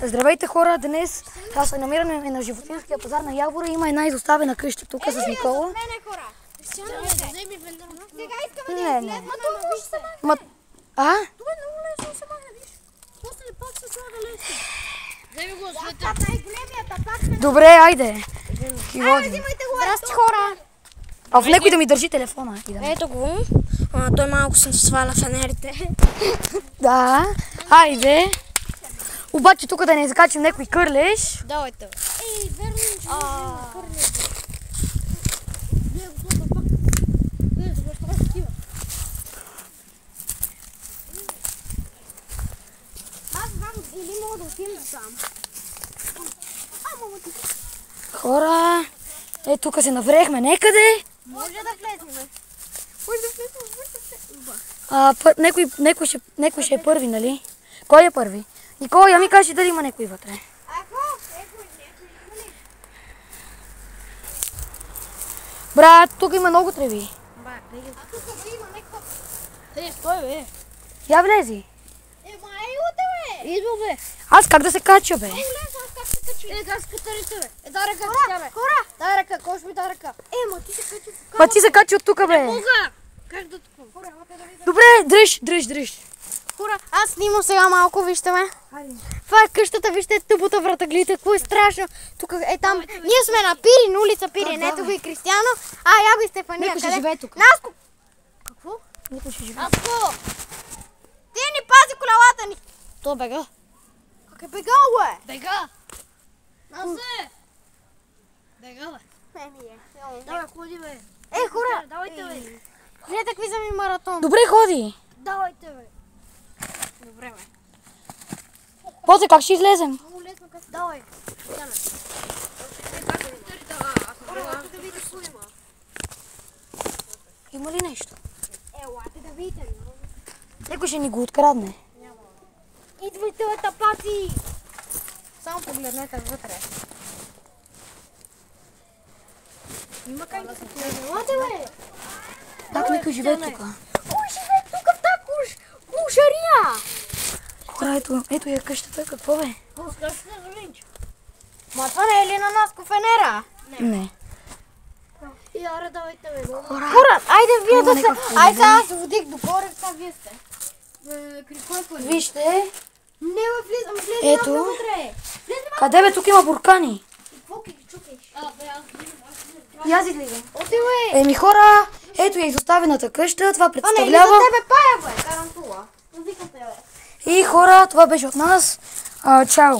Здравейте хора, днес се намираме на животинския пазар на Явора. Има една изоставена къща тук с Никола. Сега искаме да излезем. А? Това е много лесно се махне, виж. После пак се слага лесно. Вземи го освети. Добре, айде. Здрасти хора. А в някой да ми държи телефона. Ето го. Той малко се сваля фенерите. Да, айде. Обаче тук да не закачим някой кърлеш. Давайте. Ей, верно, че кърлеш. Аз знам или мога да отидем сам. Хора, тук се наврехме некъде. Може да влезем. Некой ще е първи, нали? Кой е първи? Никола, я ми кажи дали има някой вътре. Брат, тук има много треви. Стой, бе. Я влези. Идва, бе. Аз как да се кача, бе? Как се катерите, бе? Дай ръка, бе. Хора! Дай ръка, кой ще ми дай ръка? Ма ти се качи. Ма ти се качи от тук, бе. Как да тук? Добре, дръж. Хора, аз снимам сега малко, вижте ме. Това е къщата, вижте тъбота врата, гледайте, какво е страшно. Тук е там. Ние сме на Пирин, улица Пирин, ето го и Кристияно. Яго и Стефания. Никой ще живее тук. Наско! Какво? Никой ще живее. Наско! Ти ни пази колелата ни! То бега. Как е бегал, бе? Бега. Насе! Бега, бе. Давай, ходи, бе. Хора! Давайте, бе. Гледайте какви са ми маратон. Добре, ходи. Давайте, бе. Добре, бе. После как ще излезем? Много лесно как... Давай. Яна. Да видите какво има. Има ли нещо? Елате да видите. Некой ще ни го открадне. Идвайте, бе, тапаци! Само погледнете вътре. Има как да се влезе. Елате, бе! Как некой живее тук? Кой живее тук в тази кушария? Хора, ето я къщата, какво бе? Ма това не е ли на нас кофенера? Не. И ара давайте, бе. Хора, Айде вие да някакъв се... Айде сега аз водих догоре, сега вие сте. Кой е първи? Вижте. Не, бе, влизам Ето. вътре. Къде бе? Тук има буркани. Какво ги чукаш? И аз излизам. Оти, бе. Еми хора, ето я изоставената къща. Това А не, или за представлява. тебе пая, бе. Карантула. Викате, бе. И хора, това беше от нас. Чао.